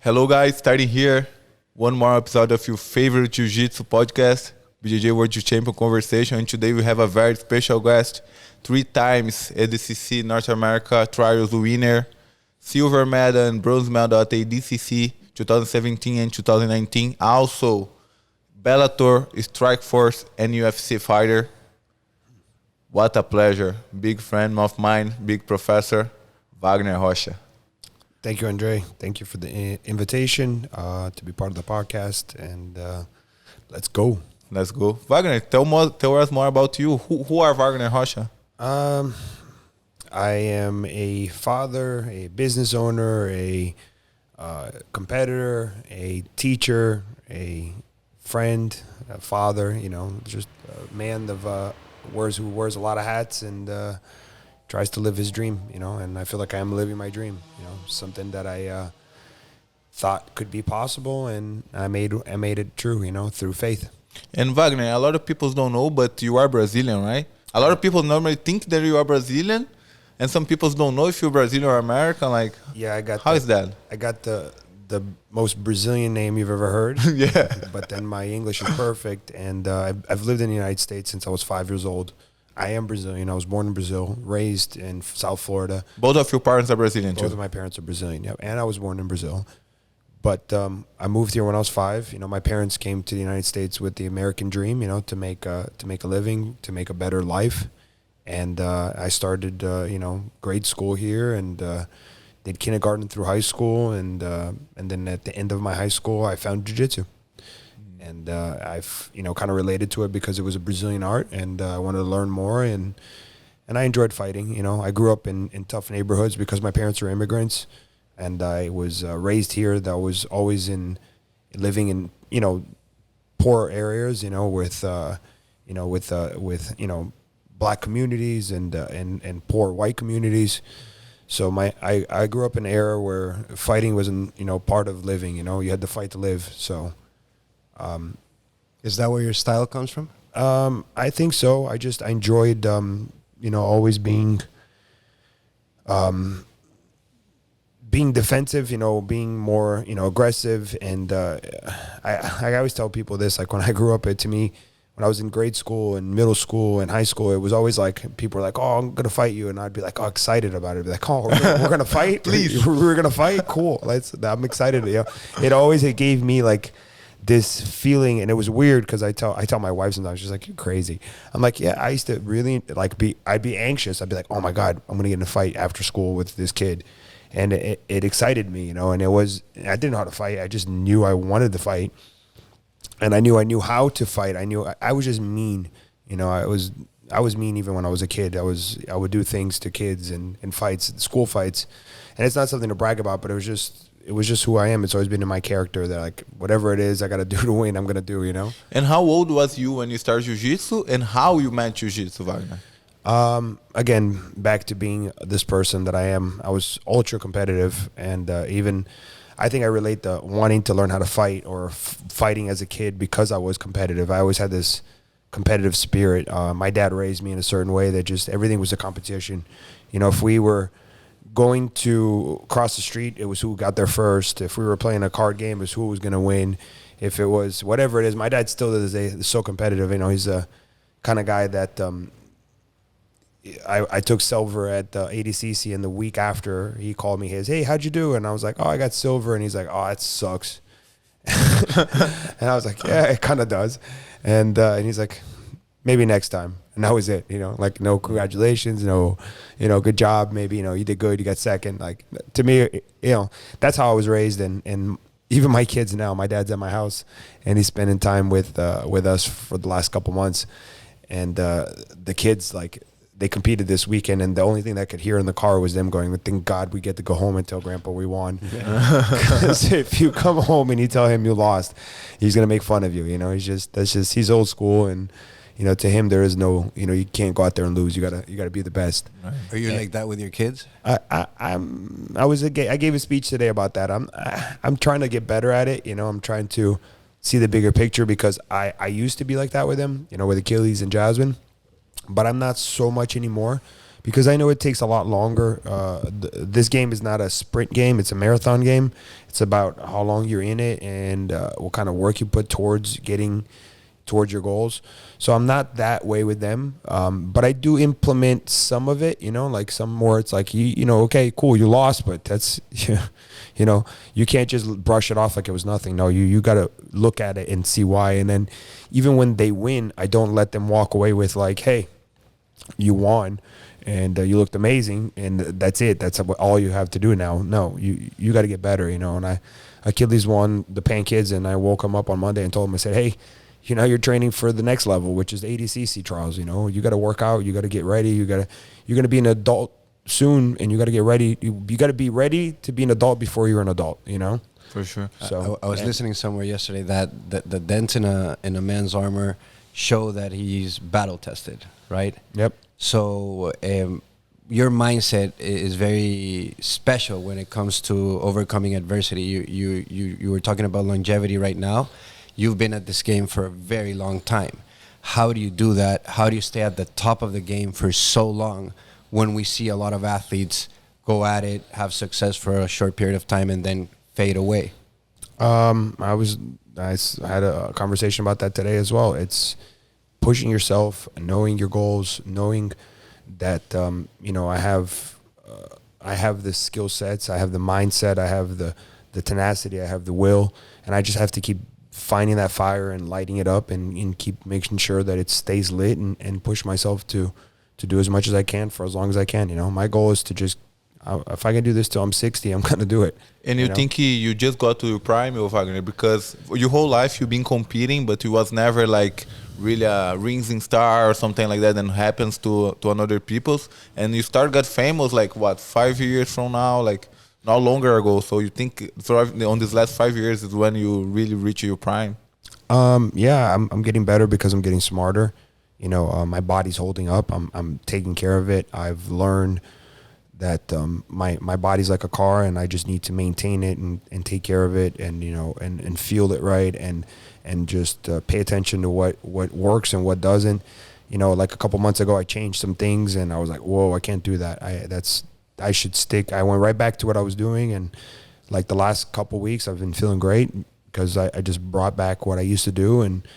Hello guys, starting here. One more episode of your favorite Jiu-Jitsu podcast, BJJ World Champion Conversation. And today we have a very special guest, 3 times ADCC North America Trials winner, silver medal and bronze medal at ADCC 2017 and 2019. Also, Bellator, Strike Force, and UFC fighter. What a pleasure. Big friend of mine, big professor, Vagner Rocha. Thank you, Andrés. Thank you for the invitation to be part of the podcast, and let's go. Let's go. Vagner, tell us more about you. Who are Vagner Rocha? I am a father, a business owner, a competitor, a teacher, a friend, a father, just a man of who wears a lot of hats and tries to live his dream, and I feel like I am living my dream, something that I thought could be possible, and I made it true, through faith. And Vagner, a lot of people don't know, but you are Brazilian, right? A lot of people normally think that you are Brazilian, and some people don't know if you're Brazilian or American. Like, yeah, how is that? I got the most Brazilian name you've ever heard. Yeah. But then my English is perfect, and I've lived in the United States since I was 5 years old. I am Brazilian. I was born in Brazil, raised in South Florida. Both of your parents are Brazilian, too? Both of my parents are Brazilian, yeah. And I was born in Brazil. But I moved here when I was 5. My parents came to the United States with the American dream, to make a living, to make a better life. And I started, grade school here and did kindergarten through high school. And then at the end of my high school, I found Jiu-Jitsu. And I've, kind of related to it because it was a Brazilian art, and I wanted to learn more, and I enjoyed fighting. I grew up in tough neighborhoods because my parents were immigrants, and I was raised here. That was always living in, poor areas, with black communities and poor white communities. So I grew up in an era where fighting wasn't, part of living. You had to fight to live. So. Is that where your style comes from? I think so. I enjoyed, always being defensive, being more, aggressive. And I always tell people this, like when I grew up, to me, when I was in grade school and middle school and high school, it was always like, people were like, oh, I'm going to fight you. And I'd be like, oh, excited about it. I'd be like, oh, we're going to fight? Please. We're going to fight? Cool. I'm excited. It gave me like this feeling, and it was weird because I tell my wife sometimes, she's like, you're crazy. I'm like, yeah, I used to really I'd be anxious. I'd be like, oh my God, I'm going to get in a fight after school with this kid. And it excited me, and I didn't know how to fight. I just knew I wanted to fight. And I knew how to fight. I knew I was just mean. I was mean even when I was a kid. I would do things to kids and fights, school fights. And it's not something to brag about, but it was just who I am. It's always been in my character that, like, whatever it is I got to do to win, I'm going to do, And how old was you when you started Jiu-Jitsu, and how you met Jiu-Jitsu, Vagner? Again, back to being this person that I am. I was ultra competitive, and even I think I relate to wanting to learn how to fight or fighting as a kid because I was competitive. I always had this competitive spirit. My dad raised me in a certain way that just everything was a competition. If we were going to cross the street, it was who got there first. If we were playing a card game, it was who was going to win. If it was whatever it is, my dad still to this day is so competitive. He's a kind of guy that I took silver at the ADCC, and the week after he called me hey, how'd you do? And I was like, oh, I got silver. And he's like, oh, that sucks. And I was like, yeah, it kind of does. And he's like, maybe next time. And that was it, like, no congratulations, no, good job. Maybe, you did good, you got second. Like, to me, that's how I was raised. And even my kids now, my dad's at my house and he's spending time with us for the last couple months. And the kids, like, they competed this weekend, and the only thing that I could hear in the car was them going, thank God we get to go home and tell Grandpa we won. Because if you come home and you tell him you lost, he's going to make fun of you. He's old school, and to him there is no, you can't go out there and lose. You gotta be the best. Right. Are you like that with your kids? I gave a speech today about that. I'm trying to get better at it. I'm trying to see the bigger picture, because I used to be like that with him, with Achilles and Jasmine. But I'm not so much anymore, because I know it takes a lot longer. This game is not a sprint game. It's a marathon game. It's about how long you're in it and what kind of work you put towards getting towards your goals. So I'm not that way with them. But I do implement some of it, like some more. It's like, okay, cool, you lost, but that's, you can't just brush it off like it was nothing. No, you got to look at it and see why. And then even when they win, I don't let them walk away with like, hey, you won and you looked amazing and that's it. That's all you have to do now. No, you got to get better, and Achilles won the Pan Kids, and I woke him up on Monday and told him, I said, hey, you're training for the next level, which is the ADCC trials. You got to work out, you got to get ready, you're going to be an adult soon, and you got to get ready. You got to be ready to be an adult before you're an adult, For sure. So I was listening somewhere yesterday that the dents in a man's armor show that he's battle tested, right? Yep. So your mindset is very special when it comes to overcoming adversity. You were talking about longevity right now. You've been at this game for a very long time. How do you do that? How do you stay at the top of the game for so long when we see a lot of athletes go at it, have success for a short period of time, and then fade away? I had a conversation about that today as well. It's pushing yourself, knowing your goals, knowing that I have the skill sets, I have the mindset, I have the tenacity, I have the will, and I just have to keep finding that fire and lighting it up and keep making sure that it stays lit and push myself to do as much as I can for as long as I can. My goal is to just, if I can do this till I'm 60, I'm going to do it. And you think you just got to your prime, Vagner, because your whole life you've been competing, but you was never like really a rising star or something like that, and happens to another people's, and you got famous like what, 5 years from now, like not longer ago. So you think on these last 5 years is when you really reach your prime? Yeah, I'm getting better because I'm getting smarter. My body's holding up. I'm taking care of it. I've learned that my body's like a car, and I just need to maintain it and take care of it, and and feel it right, and just pay attention to what works and what doesn't. Like a couple months ago, I changed some things, and I was like, whoa, I can't do that. I should stick. I went right back to what I was doing, and like the last couple weeks, I've been feeling great because I just brought back what I used to do. And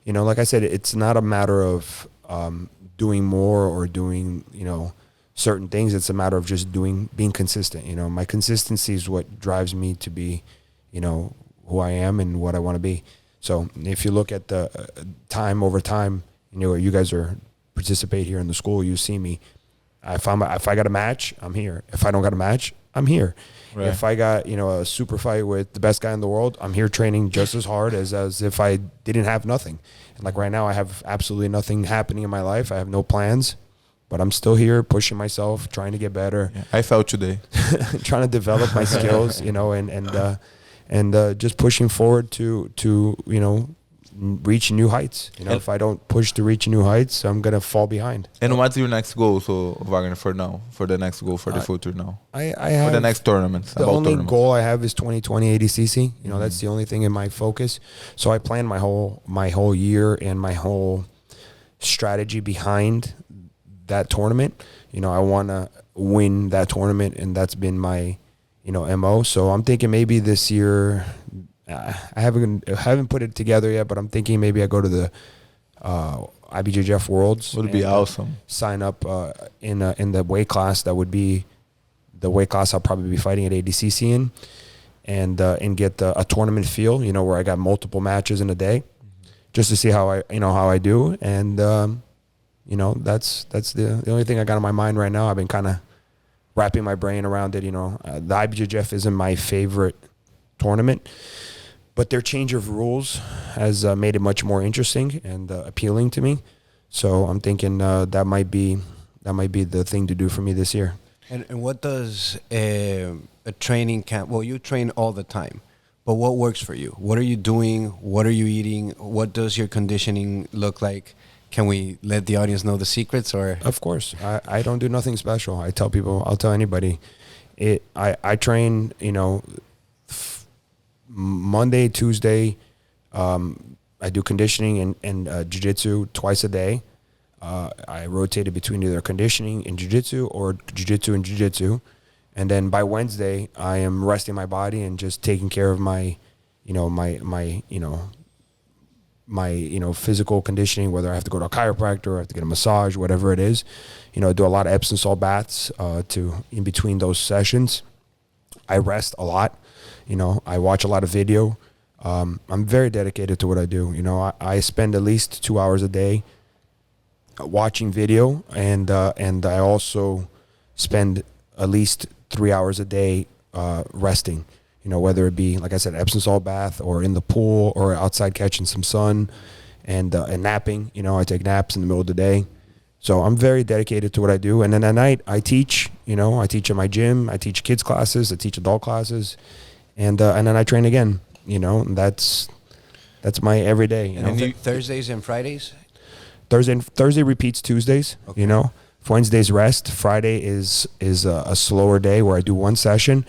like I said, it's not a matter of doing more or doing certain things. It's a matter of just being consistent. My consistency is what drives me to be who I am and what I want to be. So if you look at the time over time, you guys participate here in the school, you see me. If I got a match, I'm here. If I don't got a match, I'm here. Right. If I got a super fight with the best guy in the world, I'm here training just as hard as if I didn't have nothing. And like right now, I have absolutely nothing happening in my life. I have no plans, but I'm still here pushing myself, trying to get better. Yeah, I felt today, trying to develop my skills, and just pushing forward to reach new heights. If I don't push to reach new heights, I'm gonna fall behind. And what's your next goal, so Vagner, for now, for the next goal for the future now? I have for the next tournament. The only goal I have is 2020 ADCC. That's the only thing in my focus. So I plan my whole year and my whole strategy behind that tournament. I want to win that tournament, and that's been my MO. So I'm thinking maybe this year. I haven't put it together yet, but I'm thinking maybe I go to the IBJJF Worlds. Would be awesome. Sign up in the weight class that would be the weight class I'll probably be fighting at ADCC in, and get a tournament feel. Where I got multiple matches in a day, just to see how I do. And that's the only thing I got in my mind right now. I've been kind of wrapping my brain around it. The IBJJF isn't my favorite tournament, but their change of rules has made it much more interesting and appealing to me. So I'm thinking that might be the thing to do for me this year. And what does a training camp? Well, you train all the time, but what works for you? What are you doing? What are you eating? What does your conditioning look like? Can we let the audience know the secrets? Or of course, I don't do nothing special. I tell people, I'll tell anybody, I train, Monday, Tuesday, I do conditioning and jiu-jitsu twice a day. I rotated between either conditioning and jiu-jitsu or jiu-jitsu and jiu-jitsu. And then by Wednesday, I am resting my body and just taking care of my physical conditioning, whether I have to go to a chiropractor or I have to get a massage, whatever it is. You know, I do a lot of Epsom salt baths in between those sessions. I rest a lot. You know, I watch a lot of video. I'm very dedicated to what I do. You know, I spend at least 2 hours a day watching video, and I also spend at least 3 hours a day resting. You know, whether it be, like I said, Epsom salt bath or in the pool or outside catching some sun and napping. You know, I take naps in the middle of the day. So I'm very dedicated to what I do. And then at night I teach. You know, I teach at my gym. I teach kids classes. I teach adult classes. And then I train again. You know, and that's my everyday. You know, Thursdays and Fridays. Thursday repeats Tuesdays. Okay. You know, Wednesday's rest. Friday is a slower day where I do one session,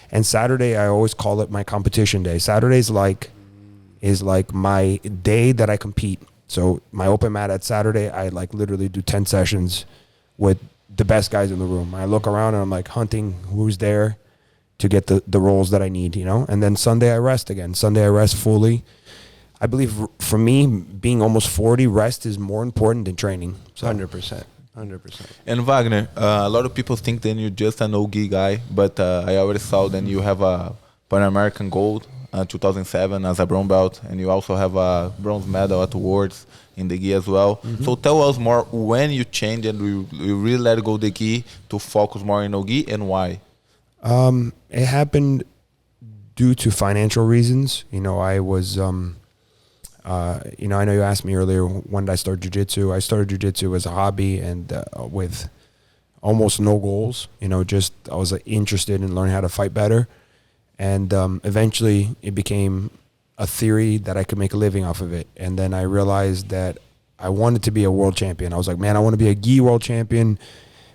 and Saturday I always call it my competition day. Saturday's is like my day that I compete. So my open mat at Saturday, I like literally do 10 sessions with the best guys in the room. I look around and I'm like hunting who's there to get the roles that I need, you know? And then Sunday I rest again. Sunday I rest fully. I believe for me, being almost 40, rest is more important than training. So. 100%. And Vagner, a lot of people think that you're just an no-gi guy, but I already saw that you have a Pan American gold 2007 as a brown belt, and you also have a bronze medal at Worlds in the gi as well. Mm-hmm. So tell us more when you changed and you really let go the gi to focus more in no-gi, and why? It happened due to financial reasons. You know, I was, you know, I know you asked me earlier, when did I start jiu-jitsu? I started jiu-jitsu as a hobby and with almost no goals. You know, just I was interested in learning how to fight better. And eventually it became a theory that I could make a living off of it. And then I realized that I wanted to be a world champion. I was like, man, I want to be a gi world champion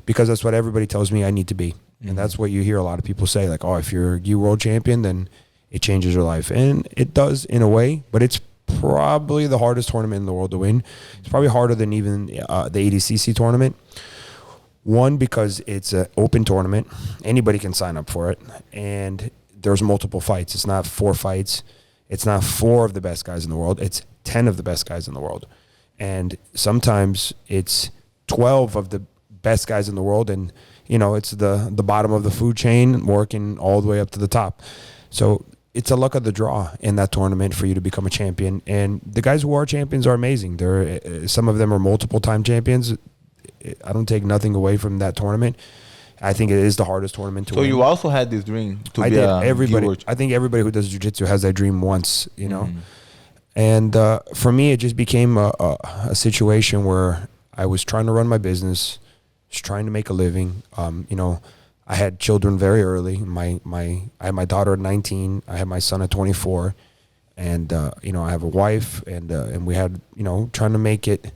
because that's what everybody tells me I need to be. And that's what you hear a lot of people say, like, oh, if you're a gi world champion, then it changes your life. And it does in a way, but it's probably the hardest tournament in the world to win. It's probably harder than even the ADCC tournament. One, because it's an open tournament. Anybody can sign up for it. And there's multiple fights. It's not 4 fights. It's not 4 of the best guys in the world. It's 10 of the best guys in the world. And sometimes it's 12 of the best guys in the world. And, you know, it's the bottom of the food chain working all the way up to the top. So it's a luck of the draw in that tournament for you to become a champion. And the guys who are champions are amazing. Some of them are multiple time champions. I don't take nothing away from that tournament. I think it is the hardest tournament to win. So you also had this dream to be I think everybody who does jiu-jitsu has that dream once, you know. And for me, it just became a situation where I was trying to run my business, just trying to make a living. You know, I had children very early. I had my daughter at 19. I had my son at 24. And, you know, I have a wife. And we had, you know, trying to make it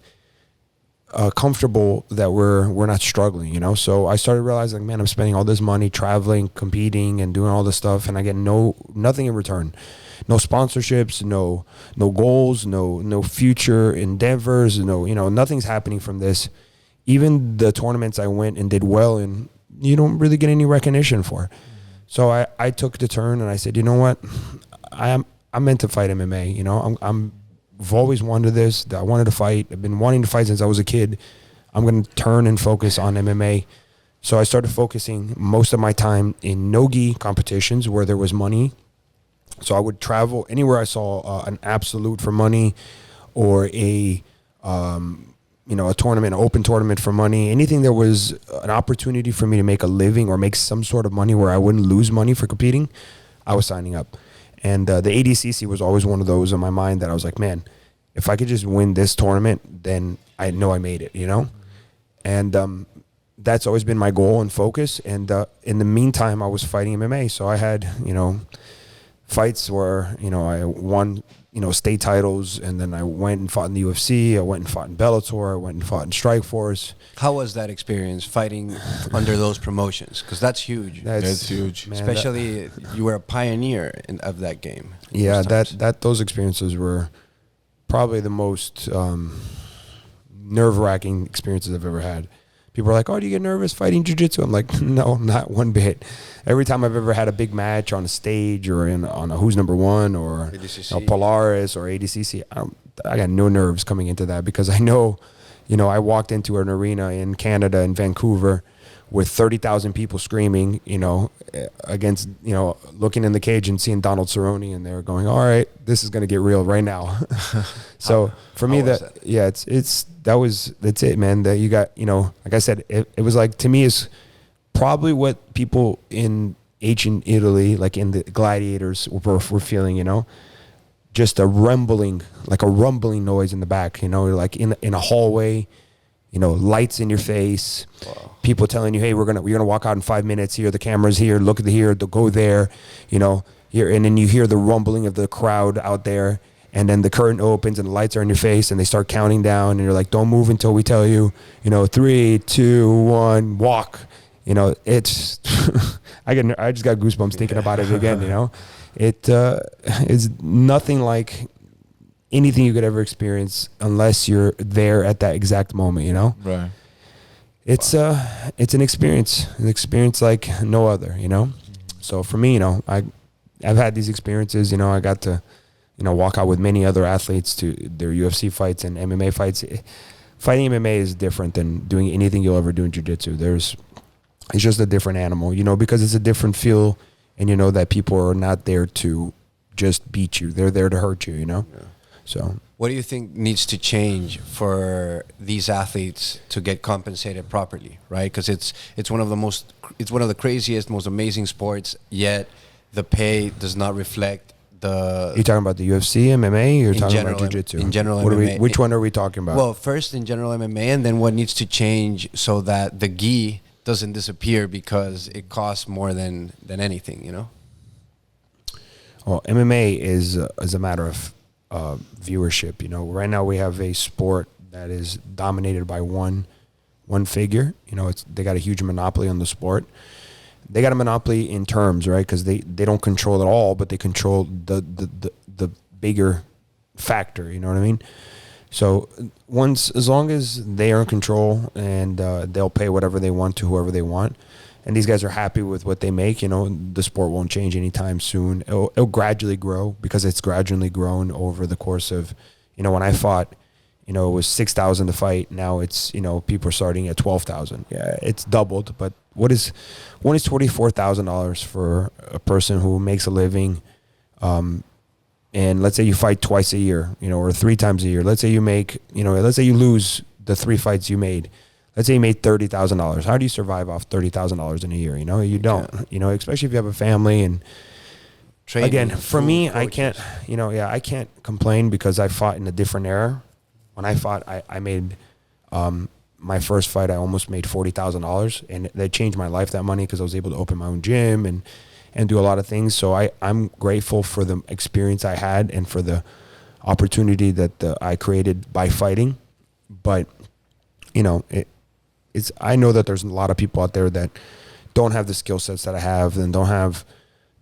comfortable that we're not struggling, you know. So I started realizing, man, I'm spending all this money traveling, competing, and doing all this stuff, and I get nothing in return. No sponsorships, no goals, no future endeavors, nothing's happening from this. Even the tournaments I went and did well in, you don't really get any recognition for. So I took the turn and I said, you know what, I'm meant to fight MMA. You know, I've always wanted this. I wanted to fight. I've been wanting to fight since I was a kid. I'm going to turn and focus on MMA. So I started focusing most of my time in no-gi competitions where there was money. So I would travel anywhere I saw an absolute for money or a tournament, an open tournament for money. Anything there was an opportunity for me to make a living or make some sort of money where I wouldn't lose money for competing, I was signing up. And the ADCC was always one of those in my mind that I was like, man, if I could just win this tournament, then I know I made it, you know? And that's always been my goal and focus. And in the meantime, I was fighting MMA. So I had, fights where, I won, state titles. And then I went and fought in the UFC. I went and fought in Bellator. I went and fought in Strikeforce. How was that experience fighting under those promotions? Because that's huge. That's huge. Man, especially you were a pioneer of that game. Yeah, those experiences were probably the most nerve-wracking experiences I've ever had. People are like, "Oh, do you get nervous fighting jiu-jitsu?" I'm like, "No, not one bit." Every time I've ever had a big match on a stage or on a Who's Number One or Polaris or ADCC, I got no nerves coming into that because I know, I walked into an arena in Canada, in Vancouver, with 30,000 people screaming, against, looking in the cage and seeing Donald Cerrone, and they're going, "All right, this is going to get real right now." So for me, that's it, man. That you got, like I said, it was like, to me, is probably what people in ancient Italy, like in the gladiators, were feeling, just a rumbling noise in the back, like in a hallway, lights in your face. Wow. People telling you, "Hey, we're gonna walk out in 5 minutes. Here, the camera's here. Look at here. Go there." Here, and then you hear the rumbling of the crowd out there, and then the curtain opens and the lights are in your face, and they start counting down, and you're like, "Don't move until we tell you." 3, 2, 1, walk. It's I just got goosebumps thinking about it again. It is nothing like anything you could ever experience unless you're there at that exact moment, Right. It's it's an experience like no other, So for me, I've had these experiences, I got to, walk out with many other athletes to their UFC fights and MMA fights. Fighting MMA is different than doing anything you'll ever do in jiu-jitsu. It's just a different animal, because it's a different feel, and that people are not there to just beat you. They're there to hurt you, Yeah. So what do you think needs to change for these athletes to get compensated properly, right? Because it's one of the craziest, most amazing sports, yet the pay does not reflect the... You're talking about the UFC, MMA, or you're talking about jiu-jitsu? In general MMA. Which one are we talking about? Well, first in general MMA, and then what needs to change so that the gi doesn't disappear because it costs more than anything, Well, MMA is a matter of viewership. Right now we have a sport that is dominated by one figure. They got a huge monopoly on the sport. They got a monopoly in terms, right? Because they don't control it all, but they control the bigger factor. You know what I mean? So as long as they are in control, and they'll pay whatever they want to whoever they want, and these guys are happy with what they make, the sport won't change anytime soon. It'll gradually grow, because it's gradually grown over the course of, when I fought, it was 6,000 to fight. Now it's, people are starting at 12,000. Yeah, it's doubled. But one is $24,000 for a person who makes a living. And let's say you fight twice a year, or 3 times a year. Let's say you make, let's say you lose the 3 fights you made. Let's say you made $30,000. How do you survive off $30,000 in a year? You don't. Yeah. Especially if you have a family. And training, again, for me, coaches. I can't. I can't complain because I fought in a different era. When I fought, I made my first fight. I almost made $40,000, and that changed my life. That money, because I was able to open my own gym and do a lot of things. So I'm grateful for the experience I had and for the opportunity that I created by fighting. But I know that there's a lot of people out there that don't have the skill sets that I have, and don't have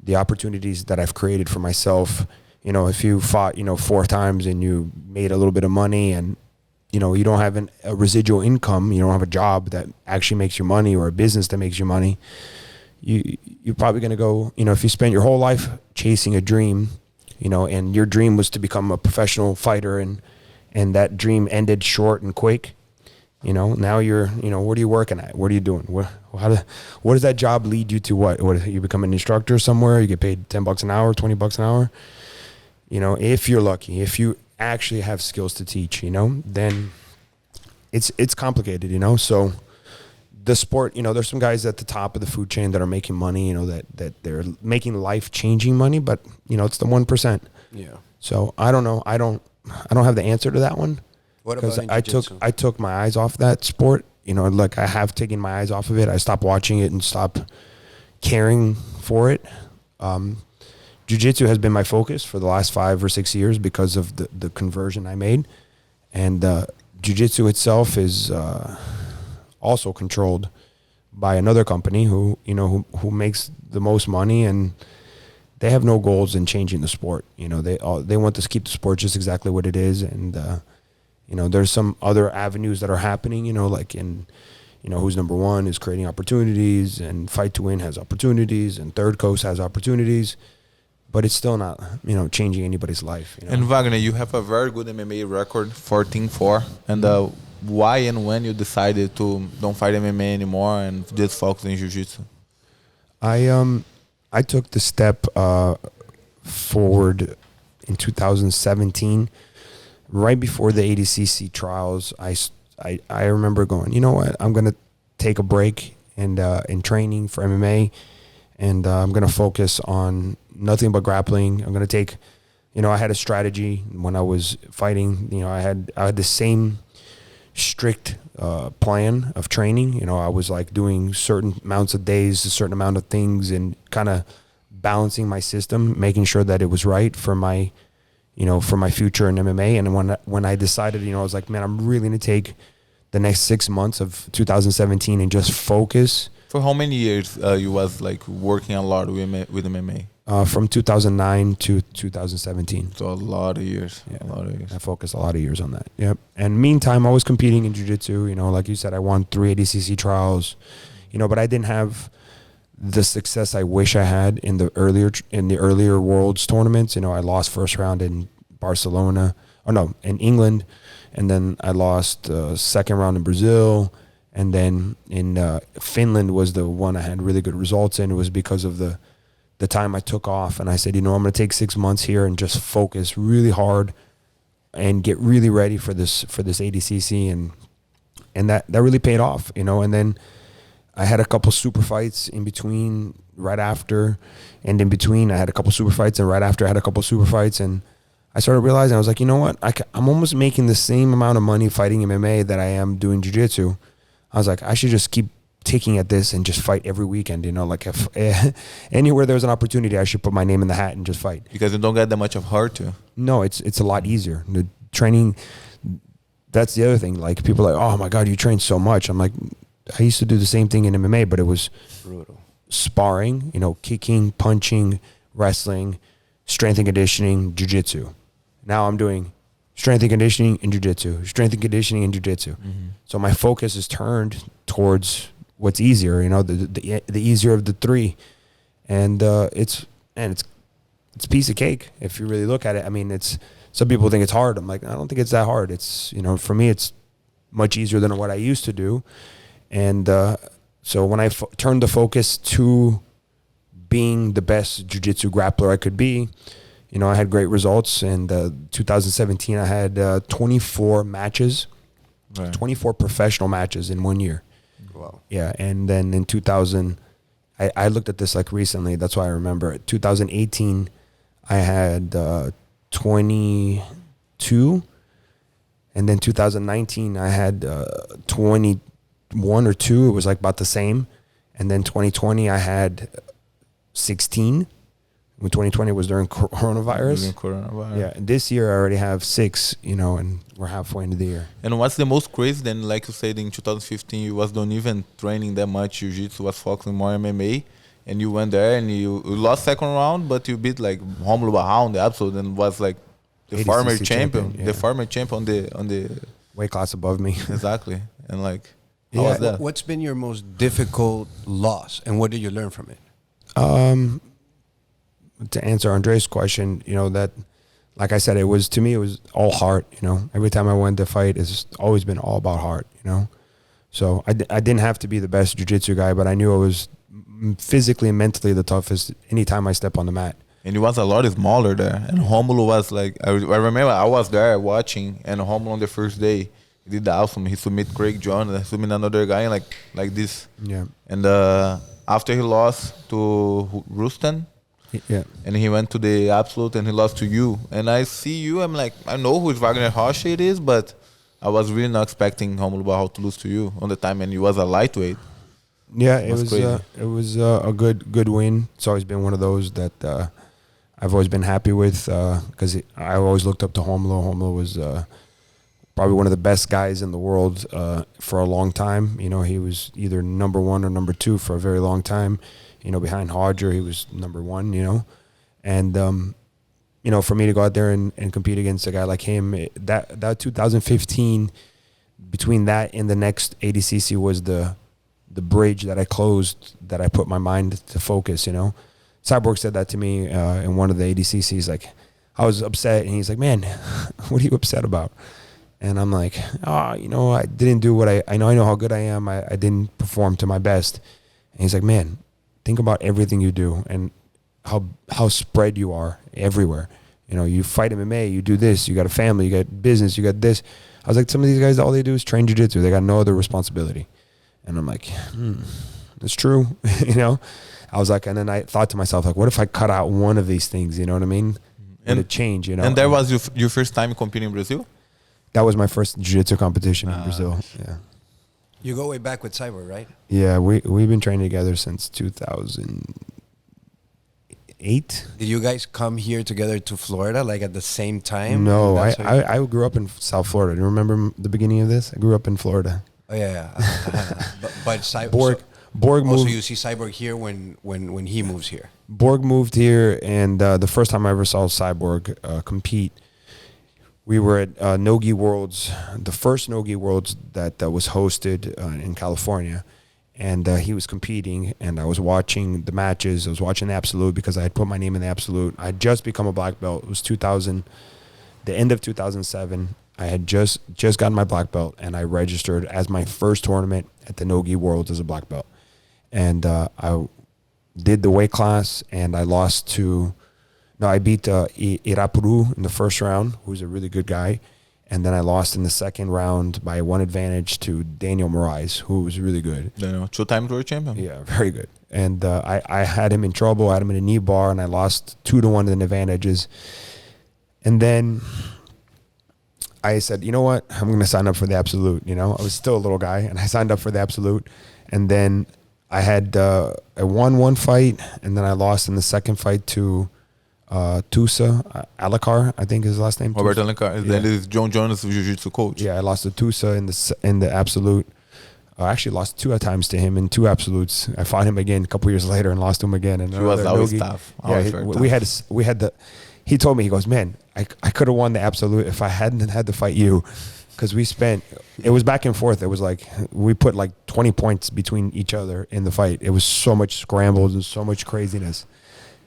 the opportunities that I've created for myself. If you fought, 4 times and you made a little bit of money, and, you don't have a residual income, you don't have a job that actually makes you money, or a business that makes you money, you're probably going to go, if you spent your whole life chasing a dream, and your dream was to become a professional fighter, and that dream ended short and quick. Now you're, what are you working at? What are you doing? What does that job lead you to? What you become an instructor somewhere? You get paid $10 an hour, $20 an hour. If you're lucky, if you actually have skills to teach, then it's complicated, So the sport, there's some guys at the top of the food chain that are making money, that they're making life-changing money, but it's the 1%. Yeah. So I don't know. I don't have the answer to that one. What about in I jiu-jitsu? took my eyes off that sport. Like I have taken my eyes off of it. I stopped watching it and stopped caring for it. Jiu-jitsu has been my focus for the last 5 or 6 years because of the conversion I made. And Jiu-jitsu itself is also controlled by another company who makes the most money, and they have no goals in changing the sport. They want to keep the sport just exactly what it is, and You know, there's some other avenues that are happening, you know, like in, you know, Who's Number One is creating opportunities, and Fight to Win has opportunities, and Third Coast has opportunities, but it's still not, you know, changing anybody's life. You know? And Wagner, you have a very good MMA record, 14-4. And why and when you decided to don't fight MMA anymore and just focus in Jiu-Jitsu? I took the step forward in 2017, right before the ADCC trials. I remember going, you know what, I'm gonna take a break and in training for MMA, and I'm gonna focus on nothing but grappling. I'm gonna take, you know, I had a strategy when I was fighting. You know, I had the same strict plan of training. You know, I was like doing certain amounts of days, a certain amount of things, and kind of balancing my system, making sure that it was right for my, you know, for my future in MMA. And when I decided, you know, I was like, man, I'm really going to take the next 6 months of 2017 and just focus. For how many years you was like working a lot with MMA? From 2009 to 2017. So a lot of years. Yeah. A lot of years. I focused a lot of years on that. Yep. And meantime, I was competing in jiu-jitsu. You know, like you said, I won 3 ADCC trials. You know, but I didn't have the success I wish I had in the earlier Worlds tournaments. You know, I lost first round in Barcelona. Oh no, in England, and then I lost second round in Brazil, and then in Finland was the one I had really good results in. It was because of the time I took off, and I said, you know, I'm going to take 6 months here and just focus really hard and get really ready for this ADCC, and that really paid off, you know. And then I had a couple super fights in between, right after, and in between I had a couple super fights, and right after I had a couple super fights, and I started realizing, I was like, you know what, I'm almost making the same amount of money fighting MMA that I am doing jiu-jitsu. I was like, I should just keep taking at this and just fight every weekend, you know, like if anywhere there's an opportunity, I should put my name in the hat and just fight. Because you don't get that much of hard to. No, it's a lot easier. The training, that's the other thing. Like people are like, oh my God, you train so much. I'm like, I used to do the same thing in MMA, but it was Brutal. Sparring, you know, kicking, punching, wrestling, strength and conditioning, jiu-jitsu. Now I'm doing strength and conditioning and jiu-jitsu, strength and conditioning and jiu-jitsu. Mm-hmm. So my focus is turned towards what's easier, you know, the easier of the three. And it's a piece of cake if you really look at it. I mean, some people think it's hard. I'm like, I don't think it's that hard. It's, you know, for me, it's much easier than what I used to do. And so when I turned the focus to being the best jiu-jitsu grappler I could be, you know, I had great results. And 2017, I had 24 matches, Right. 24 professional matches in 1 year. Wow. Yeah, and then in 2000, I looked at this like recently. That's why I remember. 2018, I had 22, and then 2019, I had 21 or 2. It was like about the same, and then 2020, I had 16. When 2020 was during coronavirus. Yeah, and this year I already have 6, you know, and we're halfway into the year. And what's the most crazy then, like you said, in 2015, you was not even training that much jiu-jitsu, was focusing more MMA, and you went there and you lost second round, but you beat like Romulo Barral on the absolute and was like the ADCC former champion, yeah. the former champion on the Weight class above me. exactly. And like, Yeah. how was that? What's been your most difficult loss, and what did you learn from it? To answer Andrés' question, you know, that, like I said, it was all heart, you know. Every time I went to fight, it's always been all about heart, you know. So I didn't have to be the best jiu-jitsu guy, but I knew I was physically and mentally the toughest anytime I step on the mat. And he was a lot smaller there. And Romulo was like, I remember I was there watching, and Romulo on the first day, he did awesome. He submit Craig John, and submit another guy like this. Yeah. And after he lost to Rustan, Yeah. and he went to the absolute and he lost to you. And I see you, I'm like, I know who Vagner Rocha it is, but I was really not expecting Romulo Barral to lose to you on the time, and you was a lightweight. Yeah, it was crazy. a good win. It's always been one of those that I've always been happy with, because I always looked up to Romulo. Romulo was probably one of the best guys in the world for a long time. You know, he was either number 1 or number 2 for a very long time. You know, behind Hodger, he was number 1, you know. And for me to go out there and compete against a guy like him, that 2015, between that and the next ADCC was the bridge that I closed, that I put my mind to focus, Cyborg said that to me in one of the ADCCs. Like, I was upset, and he's like, man, what are you upset about? And I'm like, I didn't do what I know how good I am. I didn't perform to my best. And he's like, man, think about everything you do and how spread you are everywhere. You fight MMA, you do this, you got a family, you got business, you got this. I was like, some of these guys, all they do is train jiu-jitsu. They got no other responsibility. And I'm like, that's true. I was like, and then I thought to myself, like, what if I cut out one of these things? You know what I mean? And it change, And that was your first time competing in Brazil? That was my first jiu-jitsu competition in Brazil. Yeah. You go way back with Cyborg, right? Yeah, we've been training together since 2008. Did you guys come here together to Florida, like at the same time? No, I grew up in South Florida. Do you remember the beginning of this? I grew up in Florida. Oh yeah. But Borg moved. So you see Cyborg here when he moves here. Borg moved here, and the first time I ever saw Cyborg compete, we were at Nogi Worlds, the first Nogi Worlds that was hosted in California, and he was competing, and I was watching the matches. I was watching the Absolute because I had put my name in the Absolute. I had just become a black belt. It was the end of 2007. I had just gotten my black belt, and I registered as my first tournament at the Nogi Worlds as a black belt. And I did the weight class, and I beat Irapuru in the first round, who's a really good guy. And then I lost in the second round by one advantage to Daniel Moraes, who was really good. Daniel, 2-time world champion. Yeah, very good. And I had him in trouble. I had him in a knee bar, and I lost 2-1 in advantages. And then I said, you know what? I'm going to sign up for the Absolute. I was still a little guy, and I signed up for the Absolute. And then I won one fight, and then I lost in the second fight to Tusa Alacar, I think is his last name. Robert Alacar. Yeah. That is John Jonas' Jiu-Jitsu coach. Yeah, I lost to Tusa in the Absolute. I actually lost 2 times to him in 2 Absolutes. I fought him again a couple years later and lost him again. And he was always tough. He told me, he goes, man, I could have won the Absolute if I hadn't had to fight you. Because it was back and forth. It was like, we put like 20 points between each other in the fight. It was so much scrambles and so much craziness.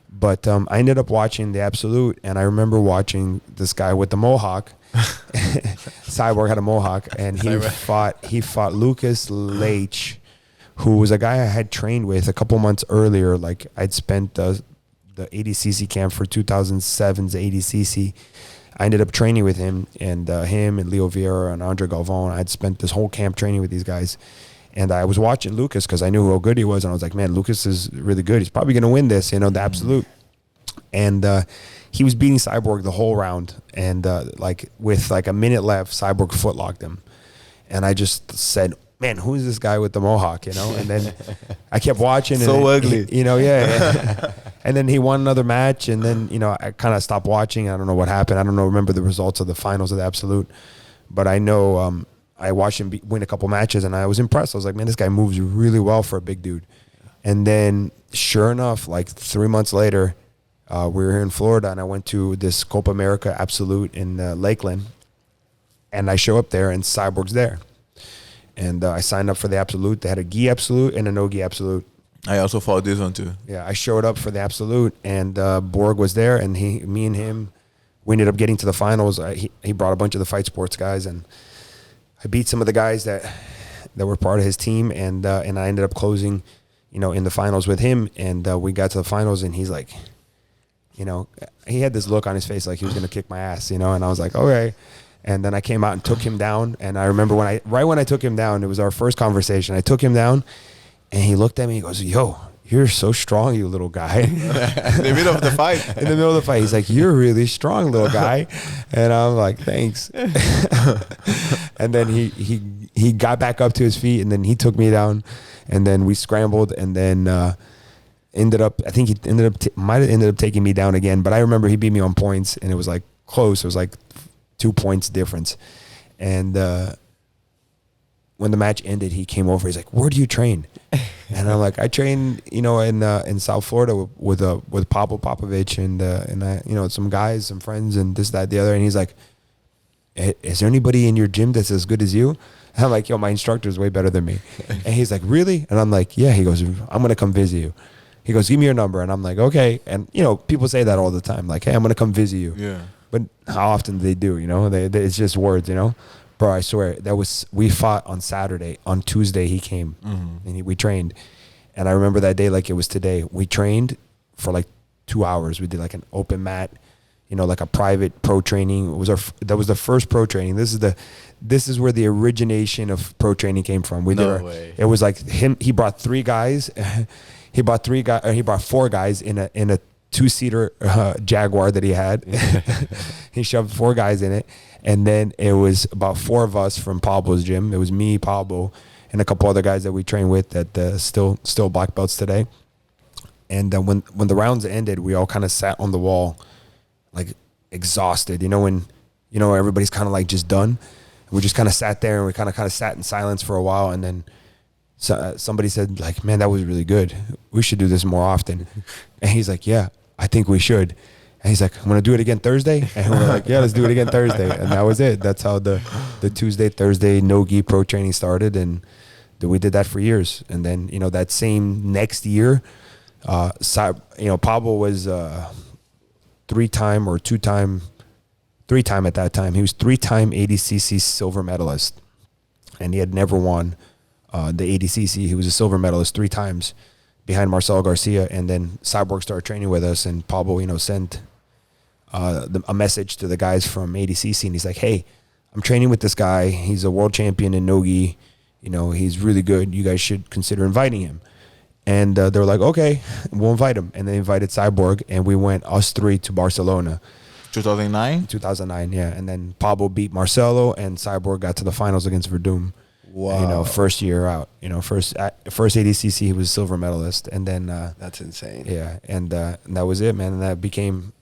But I ended up watching the Absolute, and I remember watching this guy with the mohawk. Cyborg had a mohawk, and he fought Lucas Leitch, who was a guy I had trained with a couple months earlier. Like, I'd spent the ADCC camp for 2007's ADCC. I ended up training with him and Leo Vieira and Andre Galvão. I'd spent this whole camp training with these guys. And I was watching Lucas because I knew how good he was. And I was like, man, Lucas is really good. He's probably going to win this, the Absolute. And he was beating Cyborg the whole round. And with a minute left, Cyborg footlocked him. And I just said, man, who is this guy with the mohawk, And then I kept watching. So ugly. Yeah. And then he won another match. And then, I kind of stopped watching. I don't know what happened. I don't remember the results of the finals of the Absolute. But I know I watched him win a couple matches, and I was impressed. I was like, man, this guy moves really well for a big dude. And then, sure enough, like 3 months later, we were here in Florida, and I went to this Copa America Absolute in Lakeland. And I show up there, and Cyborg's there. And I signed up for the Absolute. They had a gi Absolute and a no gi Absolute. I also fought this one too. Yeah, I showed up for the Absolute, and Borg was there, and me and him, we ended up getting to the finals. He brought a bunch of the Fight Sports guys, and I beat some of the guys that were part of his team, and I ended up closing, in the finals with him, and we got to the finals, and he's like, he had this look on his face like he was gonna kick my ass, and I was like, okay. And then I came out and took him down, and I remember when I took him down, it was our first conversation. I took him down, and he looked at me, he goes, yo, you're so strong, you little guy. In the middle of the fight. In the middle of the fight. He's like, you're really strong, little guy. And I'm like, thanks. And then he got back up to his feet, and then he took me down, and then we scrambled, and then might have ended up taking me down again. But I remember he beat me on points, and it was like close. It was like 2 points difference. And when the match ended, he came over. He's like, "Where do you train?" And I'm like, "I train, in South Florida with Pablo Popovich and I, some guys, some friends, and this, that, the other." And he's like, "Is there anybody in your gym that's as good as you?" And I'm like, "Yo, my instructor is way better than me." And he's like, "Really?" And I'm like, "Yeah." He goes, "I'm gonna come visit you." He goes, "Give me your number." And I'm like, "Okay." And people say that all the time, like, "Hey, I'm gonna come visit you." Yeah. But how often do they do? It's just words, Bro, I swear we fought on Saturday. On Tuesday he came and we trained, and I remember that day like it was today. We trained for like 2 hours. We did like an open mat, like a private pro training. That was the first pro training. This is where the origination of pro training came from. No way. It was like him. He brought 3 guys. He brought 4 guys in a 2-seater Jaguar that he had. He shoved 4 guys in it. And then it was about 4 of us from Pablo's gym. It was me, Pablo, and a couple other guys that we train with that still black belts today. And when the rounds ended, we all kind of sat on the wall, like exhausted. When everybody's kind of like just done. We just kind of sat there and we kind of sat in silence for a while. And then somebody said, like, "Man, that was really good. We should do this more often." And he's like, "Yeah, I think we should." And he's like, "I'm going to do it again Thursday." And we're like, "Yeah, let's do it again Thursday." And that was it. That's how the Tuesday, Thursday no-gi pro training started. And we did that for years. And then, that same next year, Pablo was 3-time or 2-time, 3-time at that time. He was 3-time ADCC silver medalist. And he had never won the ADCC. He was a silver medalist 3 times behind Marcelo Garcia. And then Cyborg started training with us, and Pablo, sent a message to the guys from ADCC, and he's like, "Hey, I'm training with this guy. He's a world champion in no-gi. He's really good. You guys should consider inviting him." And they were like, "Okay, we'll invite him." And they invited Cyborg, and we went, us 3, to Barcelona. 2009? 2009, yeah. And then Pablo beat Marcelo, and Cyborg got to the finals against Verdum. Wow. First year out. First ADCC, he was a silver medalist. And then... That's insane. Yeah, and that was it, man. And that became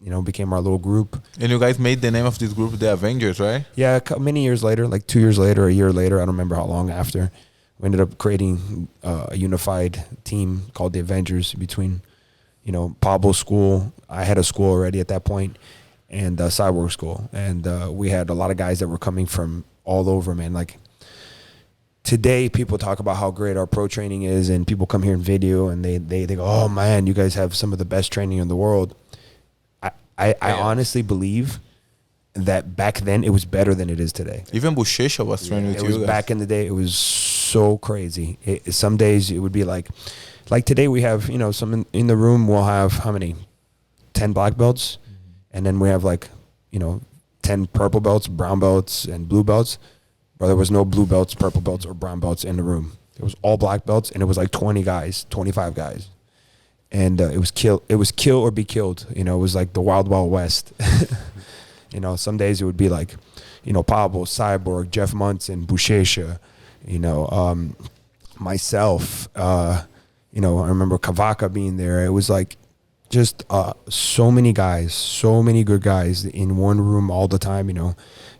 our little group. And you guys made the name of this group the Avengers, right? Yeah, many years later, like 2 years later, a year later, I don't remember how long after, we ended up creating a unified team called the Avengers between, Pablo's school. I had a school already at that point, and Cyborg school. And we had a lot of guys that were coming from all over, man. Like, today, people talk about how great our pro training is, and people come here in video, and they go, "Oh, man, you guys have some of the best training in the world." I honestly believe that back then it was better than it is today. Even Bochecha was training with you guys. Back in the day, it was so crazy. Some days it would be like today we have, some in the room we'll have how many? 10 black belts. And then we have 10 purple belts, brown belts, and blue belts. But there was no blue belts, purple belts, or brown belts in the room. It was all black belts, and it was like 20 guys, 25 guys. And it was kill or be killed. It was like the Wild Wild West. Some days it would be like, Pablo, Cyborg, Jeff Munson, Bochecha, myself. I remember Cavaca being there. It was like just so many guys, so many good guys in one room all the time.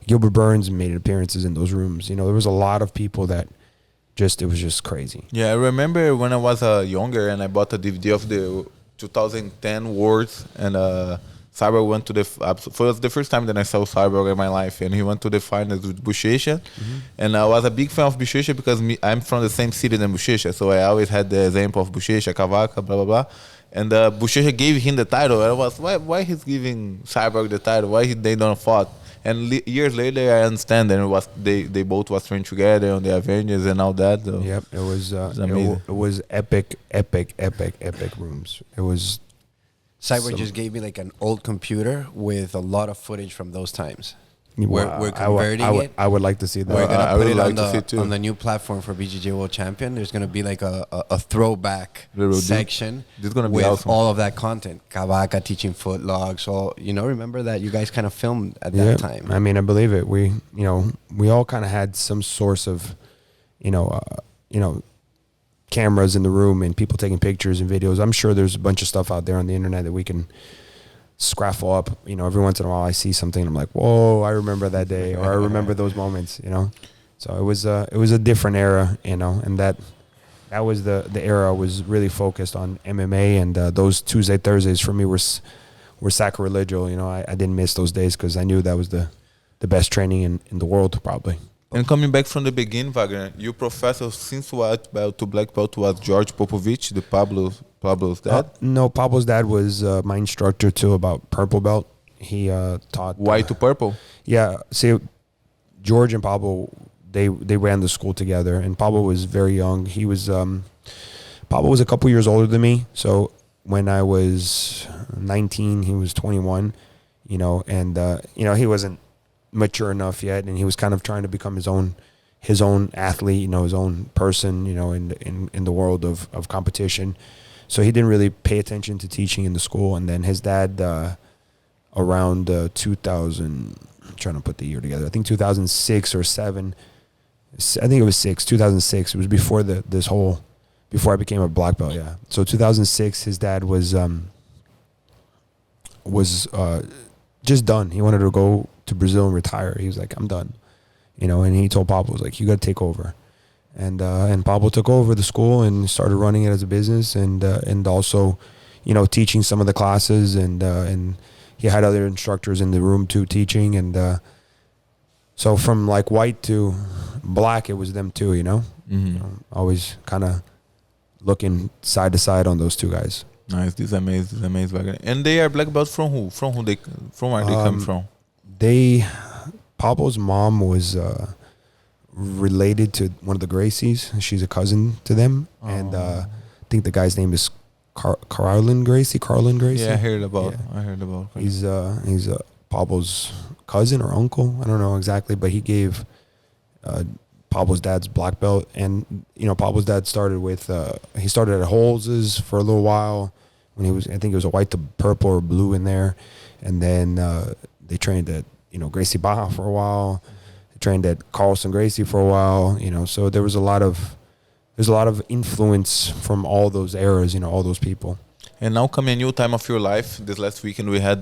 Gilbert Burns made appearances in those rooms. There was a lot of people that it was just crazy. Yeah, I remember when I was younger and I bought a DVD of the 2010 Worlds, and Cyborg went to it was the first time that I saw Cyborg in my life, and he went to the finals with Bochecha. And I was a big fan of Bochecha because I'm from the same city than Bochecha, so I always had the example of Bochecha, Cavaca, blah, blah, blah. And Bochecha gave him the title, and I was, why he's giving Cyborg the title? Why they don't fought? And years later, I understand that they both was trained together on the Avengers and all that. So yep, it was epic rooms. It was. Cyborg just gave me like an old computer with a lot of footage from those times. Wow. We're converting it. I would like to see that. We're gonna put it like on the new platform for BJJ World Champion. There's gonna be like a throwback section this is gonna be with awesome. all of that content. Cavaca teaching foot logs. So remember that you guys kind of filmed at that time. I mean, I believe it. We all kind of had some source of, cameras in the room and people taking pictures and videos. I'm sure there's a bunch of stuff out there on the internet that we can scraffle up. Every once in a while I see something and I'm like, whoa, I remember that day, or I remember those moments. So it was a different era, you know, and that was the era I was really focused on MMA, and those Tuesday Thursdays for me were sacrilegious. You know, I didn't miss those days because I knew that was the best training in the world probably. And coming back from the beginning, Vagner, you professor since white belt to black belt was George Popovich, the Pablo's dad? No, Pablo's dad was my instructor too about purple belt. He taught white to purple. Yeah, see, George and Pablo, they ran the school together, and Pablo was very young. He was Pablo was a couple years older than me, so when I was 19, he was 21. You know, and you know, he wasn't mature enough yet, and he was kind of trying to become his own athlete, you know, his own person, you know, in the world of competition. So he didn't really pay attention to teaching in the school. And then his dad, around 2000, I'm trying to put the year together, I think 2006 or 7, I think it was 2006. It was before before I became a black belt. Yeah. So 2006, his dad was just done. He wanted to go to Brazil and retire. He was like, I'm done, you know, and he told Pablo, was like, you got to take over. And Pablo took over the school and started running it as a business, and also, you know, teaching some of the classes, and he had other instructors in the room too teaching. And so from like white to black, it was them too, you know, Mm-hmm. you know, always kind of looking side to side on those two guys. Nice, this is amazing, Vagner. And they are black belts from who? From where they come from? Pablo's mom was related to one of the Gracies. She's a cousin to them, and I think the guy's name is Carlin Gracie. Yeah, I heard about. He's Pablo's cousin or uncle. I don't know exactly, but he gave Pablo's dad's black belt, and you know, Pablo's dad started with he started at Holz's for a little while when he was, I think it was a white to purple or blue in there, and then they trained at, you know, Gracie Baja for a while. They trained at Carlson Gracie for a while, you know. So there's a lot of influence from all those eras, you know, all those people. And now coming a new time of your life. This last weekend we had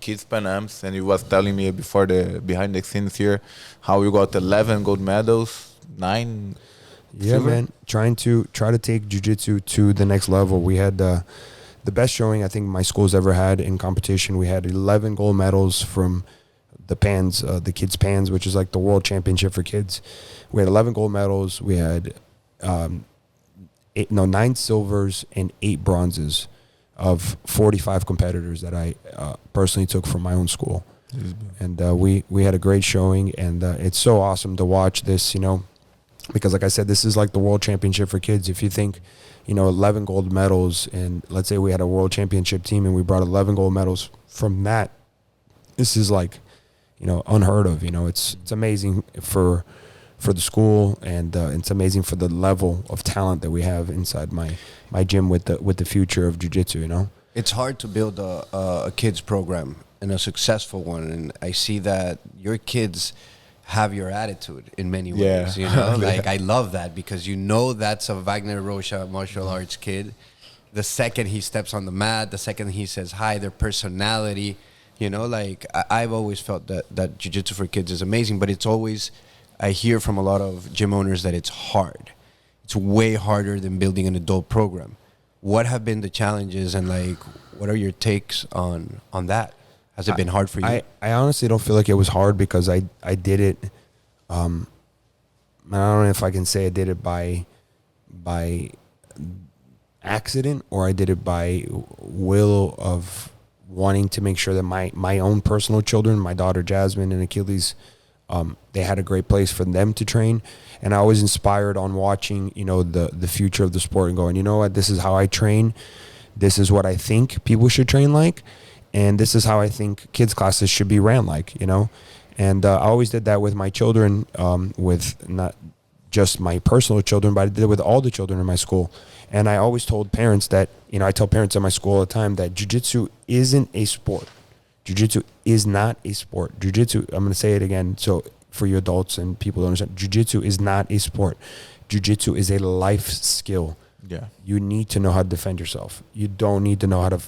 Kids Pan Ams, and you was telling me before the behind the scenes here how you got 11 gold medals, 9 Yeah, silver? man. Try to take jiu-jitsu to the next level. We had the best showing I think my school's ever had in competition. We had 11 gold medals from the Pans, the Kids Pans, which is like the world championship for kids. We had 11 gold medals. We had 9 silvers and 8 bronzes of 45 competitors that I personally took from my own school. And we had a great showing, and it's so awesome to watch this, you know, because like I said, this is like the world championship for kids. If you think, you know, 11 gold medals, and let's say we had a world championship team and we brought 11 gold medals from that, this is like, you know, unheard of. You know, it's amazing for the school, and it's amazing for the level of talent that we have inside my gym with the future of jiu-jitsu, you know. It's hard to build a kids program and a successful one, and I see that your kids have your attitude in many ways. You know, like I love that, because you know that's a Vagner Rocha martial arts kid. The second he steps on the mat, the second he says hi, their personality, you know, like I've always felt that jiu-jitsu for kids is amazing, but it's always, I hear from a lot of gym owners that it's hard. It's way harder than building an adult program. What have been the challenges, and like, what are your takes on that? Has it been hard for you? I honestly don't feel like it was hard, because I did it. I don't know if I can say I did it by accident, or I did it by will of wanting to make sure that my own personal children, my daughter Jasmine and Achilles, they had a great place for them to train. And I was inspired on watching, you know, the future of the sport and going, you know what, this is how I train. This is what I think people should train like. And this is how I think kids classes should be ran like, you know. And I always did that with my children, with not just my personal children, but I did it with all the children in my school. And I always told parents that, you know, I tell parents at my school all the time that jiu-jitsu isn't a sport. Jiu-jitsu is not a sport. Jiu-jitsu, I'm going to say it again, so for you adults and people who understand, jiu-jitsu is not a sport. Jiu-jitsu is a life skill. Yeah. You need to know how to defend yourself. You don't need to know how to,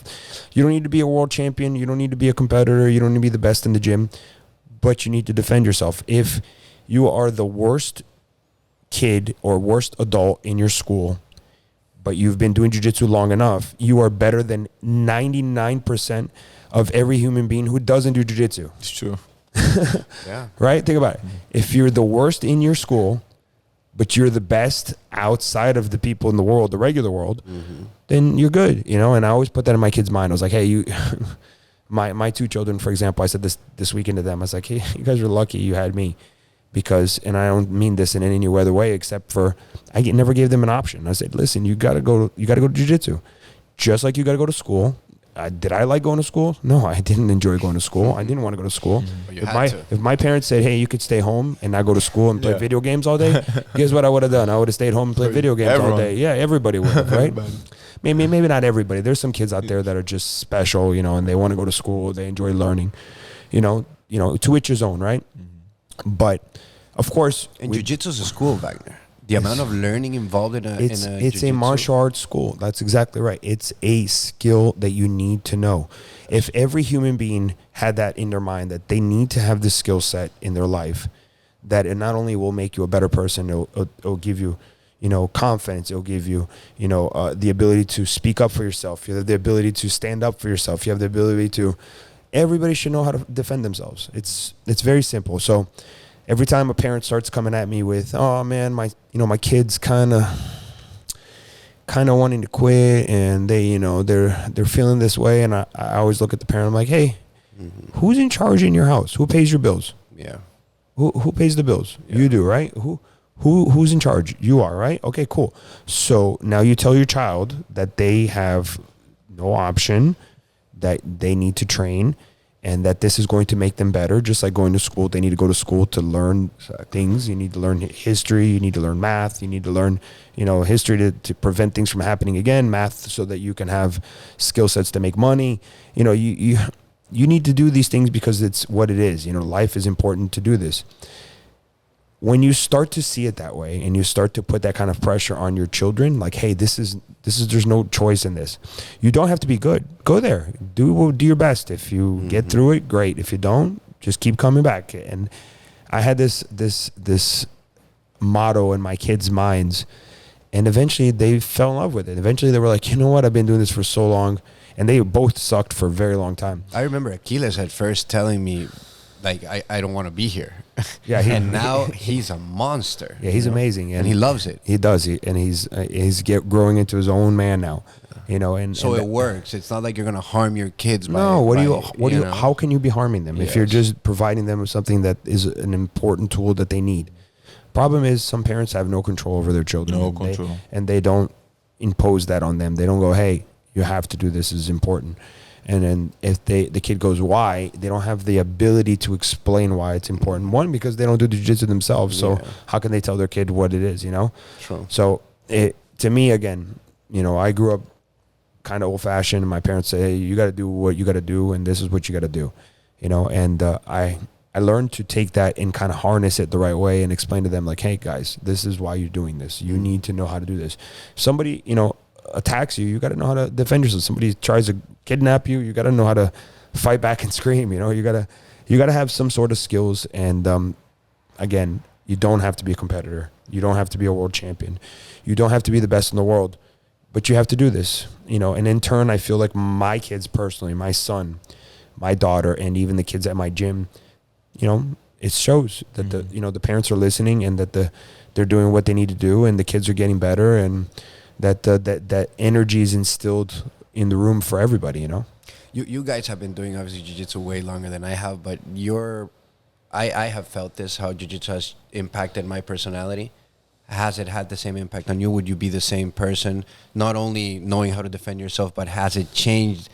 you don't need to be a world champion. You don't need to be a competitor. You don't need to be the best in the gym, but you need to defend yourself. If you are the worst kid or worst adult in your school, but you've been doing jiu-jitsu long enough, you are better than 99% of every human being who doesn't do jiu-jitsu. It's true. Yeah. Right? Think about it. If you're the worst in your school, but you're the best outside of the people in the world, the regular world, then you're good, you know? And I always put that in my kids' mind. I was like, hey, you, my 2 children, for example, I said this weekend to them, I was like, hey, you guys are lucky you had me. Because, and I don't mean this in any other way, except for I never gave them an option. I said, listen, you got to go to jiu-jitsu. Just like you got to go to school. Did I like going to school? No, I didn't enjoy going to school. I didn't want to go to school. If my parents said, hey, you could stay home and not go to school and play video games all day, guess what I would have done? I would have stayed home and played video games all day. Yeah, everybody would have, right? Maybe not everybody. There's some kids out there that are just special, you know, and they want to go to school. They enjoy learning, you know, to each his own, right? But of course, and jiu-jitsu is a school, Wagner. The amount of learning involved in it's a martial arts school. That's exactly right. It's a skill that you need to know. If every human being had that in their mind, that they need to have this skill set in their life, that it not only will make you a better person, it'll give you, you know, confidence. It'll give you, you know, the ability to speak up for yourself. You have the ability to stand up for yourself. You have the ability to. Everybody should know how to defend themselves. It's very simple. So every time a parent starts coming at me with, oh man, my kid's kind of wanting to quit, and they, you know, they're feeling this way, and I always look at the parent. I'm like, hey, who's in charge in your house? Who pays your bills? Yeah. Who pays the bills? Yeah. You do, right? Who's in charge? You are, right? Okay, cool. So now you tell your child that they have no option, that they need to train, and that this is going to make them better. Just like going to school, they need to go to school to learn things. You need to learn history. You need to learn math. You need to learn, you know, history to prevent things from happening again. Math so that you can have skill sets to make money. You know, you need to do these things because it's what it is. You know, life is important to do this. When you start to see it that way, and you start to put that kind of pressure on your children, like, hey, this is there's no choice in this. You don't have to be good. Go there. Do your best. If you get through it, great. If you don't, just keep coming back. And I had this motto in my kids' minds, and eventually they fell in love with it. Eventually they were like, you know what? I've been doing this for so long, and they both sucked for a very long time. I remember Achilles at first telling me, like, I don't want to be here. Yeah, and now he's a monster. Yeah, he's amazing, and he loves it. He does, and he's growing into his own man now. You know, and so it works. It's not like you're gonna harm your kids. No, how can you be harming them if you're just providing them with something that is an important tool that they need? Problem is, some parents have no control over their children. No control, and they don't impose that on them. They don't go, hey, you have to do this. This is important. And then if the kid goes, why? They don't have the ability to explain why it's important. One, because they don't do the jiu-jitsu themselves. So how can they tell their kid what it is, you know? True. So to me, again, you know, I grew up kind of old-fashioned, and my parents say, hey, you got to do what you got to do, and this is what you got to do, you know? And I learned to take that and kind of harness it the right way and explain to them, like, hey, guys, this is why you're doing this. You need to know how to do this. Somebody, you know, attacks you, you got to know how to defend yourself. Somebody tries to kidnap you, you got to know how to fight back and scream. You know, you got to have some sort of skills. And again, you don't have to be a competitor. You don't have to be a world champion. You don't have to be the best in the world, but you have to do this. You know, and in turn, I feel like my kids personally, my son, my daughter, and even the kids at my gym, you know, it shows that the parents are listening, and that they're doing what they need to do, and the kids are getting better, and that energy is instilled in the room for everybody, you know? You guys have been doing, obviously, jiu-jitsu way longer than I have, but I have felt this, how jiu-jitsu has impacted my personality. Has it had the same impact on you? Would you be the same person, not only knowing how to defend yourself, but has it changed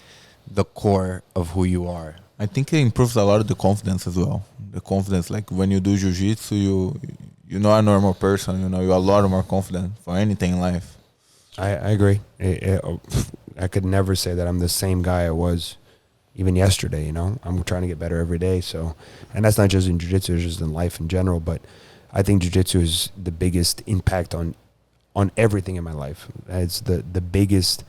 the core of who you are? I think it improves a lot of the confidence as well. The confidence, like when you do jiu-jitsu, you're not a normal person, you know, you're a lot more confident for anything in life. I agree. I could never say that I'm the same guy I was even yesterday, you know. I'm trying to get better every day. So, and that's not just in jiu-jitsu, it's just in life in general. But I think jiu-jitsu is the biggest impact on everything in my life. It's the biggest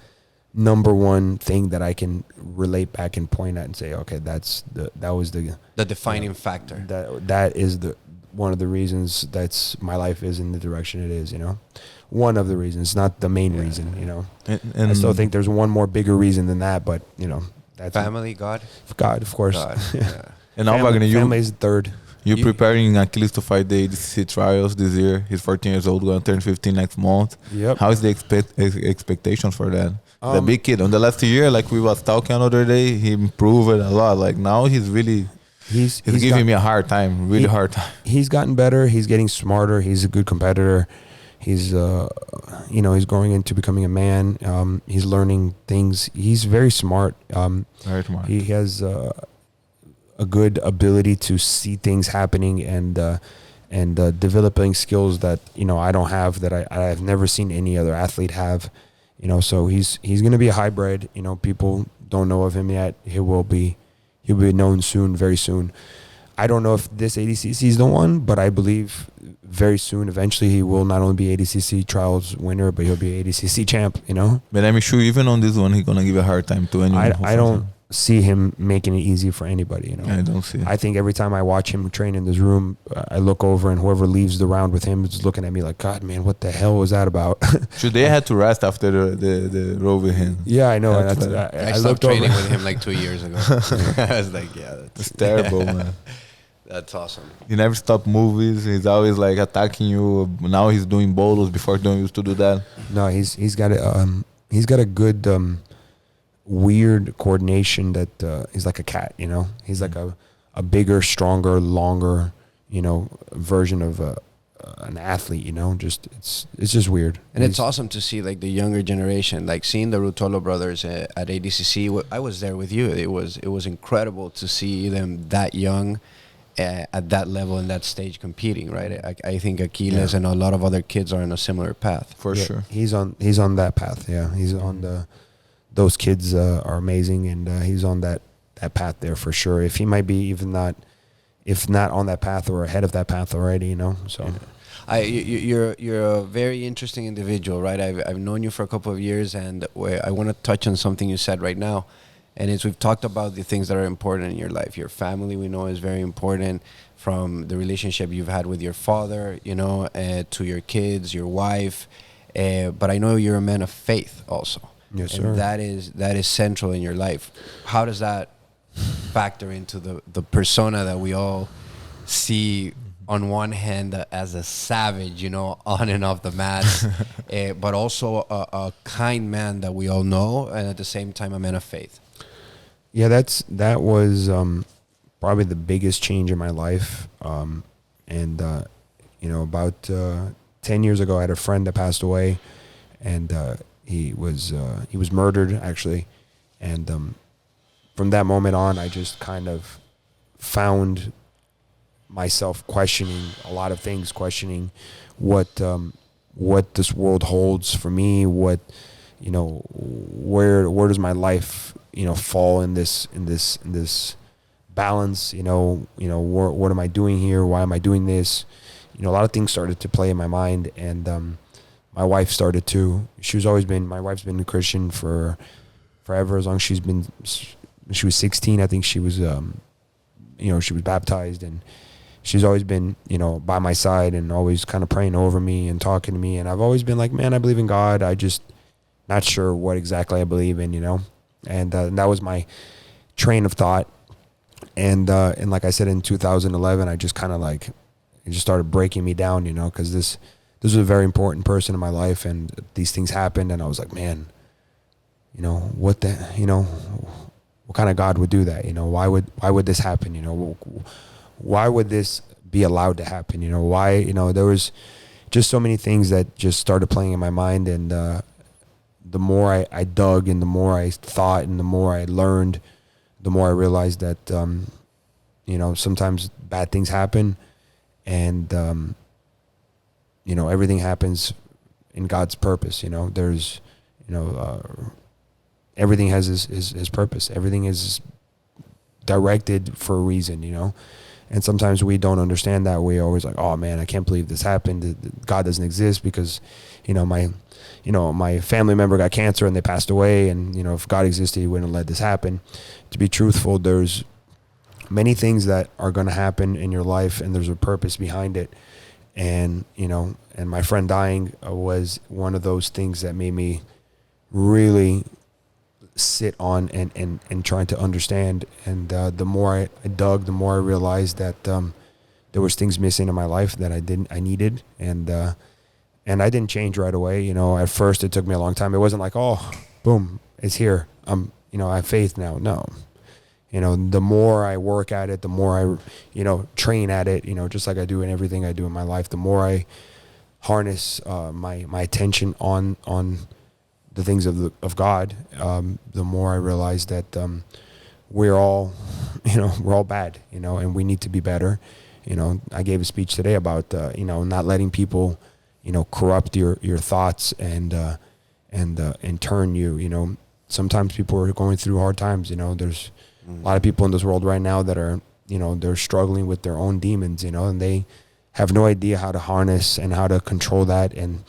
number one thing that I can relate back and point at and say, okay, that was the defining factor. That is one of the reasons that's my life is in the direction it is, you know. One of the reasons, not the main reason, you know. And I still think there's one more bigger reason than that, but, you know, that's family, God, of course. God, yeah. And now, Vagner, family is third. You're preparing Achilles to fight the ADCC trials this year. He's 14 years old, going to turn 15 next month. Yep. How is the expectation for that? The big kid. On the last year, like we was talking another day, he improved a lot. Like now he's really... He's giving me a hard time, hard time. He's gotten better. He's getting smarter. He's a good competitor. He's, you know, he's growing into becoming a man. He's learning things. He's very smart. Very smart. He has a good ability to see things happening and developing skills that, you know, I don't have, that I've never seen any other athlete have. You know, so he's going to be a hybrid. You know, people don't know of him yet. He'll be known soon, very soon. I don't know if this ADCC is the one, but I believe very soon, eventually, he will not only be ADCC trials winner, but he'll be ADCC champ, you know? But I'm sure even on this one, he's going to give a hard time to anyone. I don't see him making it easy for anybody, you know? I don't see it. I think every time I watch him train in this room, I look over and whoever leaves the round with him is looking at me like, God, man, what the hell was that about? Should they had to rest after the row with him? Yeah, I know. I stopped training with him like 2 years ago. I was like, yeah, that's terrible, man. That's awesome. He never stopped movies. He's always like attacking you. Now he's doing bolos. Before don't used to do that. No, he's got a good weird coordination that he's like a cat, you know. He's like a bigger, stronger, longer, you know, version of an athlete, you know. Just it's just weird. And it's awesome to see like the younger generation, like seeing the Ruotolo brothers at ADCC. I was there with you. It was incredible to see them that young. At that level and that stage competing, right? I think Achilles and a lot of other kids are on a similar path. For sure. He's on that path, yeah. He's on those kids are amazing, and he's on that path there for sure. If he might be if not on that path or ahead of that path already, you know, so... You're a very interesting individual, right? I've known you for a couple of years, and I want to touch on something you said right now. And as we've talked about the things that are important in your life, your family we know is very important, from the relationship you've had with your father, you know, to your kids, your wife. But I know you're a man of faith also. Yes, sir. And that is central in your life. How does that factor into the persona that we all see on one hand as a savage, you know, on and off the mat, but also a kind man that we all know, and at the same time a man of faith? Yeah, that was probably the biggest change in my life. And you know, about 10 years ago, I had a friend that passed away, and he was murdered actually. And from that moment on, I just kind of found myself questioning a lot of things, questioning what this world holds for me, what, you know, where does my life, you know, fall in this balance, you know, what am I doing here? Why am I doing this? You know, a lot of things started to play in my mind, and my wife started to. My wife's been a Christian for forever, as long as she was 16. I think she was, you know, she was baptized, and she's always been, you know, by my side and always kind of praying over me and talking to me. And I've always been like, man, I believe in God. I just not sure what exactly I believe in, you know. And that was my train of thought. And like I said, in 2011, I just kind of like, it just started breaking me down, you know, because this was a very important person in my life, and these things happened, and I was like, man, you know, what kind of God would do that? You know, why would this happen? You know, why would this be allowed to happen? You know, why, you know, there was just so many things that just started playing in my mind, and the more I dug, and the more I thought, and the more I learned, the more I realized that, you know, sometimes bad things happen, and, you know, everything happens in God's purpose. You know, there's, you know, everything has his purpose. Everything is directed for a reason, you know. And sometimes we don't understand that. We're always like, oh man, I can't believe this happened. God doesn't exist because, you know, my family member got cancer and they passed away. And, you know, if God existed, he wouldn't let this happen. To be truthful, there's many things that are going to happen in your life, and there's a purpose behind it. And, you know, and my friend dying was one of those things that made me really sit on and trying to understand. And the more I dug, the more I realized that there was things missing in my life that I needed. And I didn't change right away. You know, at first it took me a long time. It wasn't like, oh, boom, it's here. You know, I have faith now. No. You know, the more I work at it, the more I, you know, train at it, you know, just like I do in everything I do in my life, the more I harness my attention on the things of God, the more I realize that we're all, you know, we're all bad, you know, and we need to be better. You know, I gave a speech today about, you know, not letting people, you know, corrupt your thoughts and turn you. You know, sometimes people are going through hard times. You know, there's a lot of people in this world right now that are, you know, they're struggling with their own demons, you know, and they have no idea how to harness and how to control that. And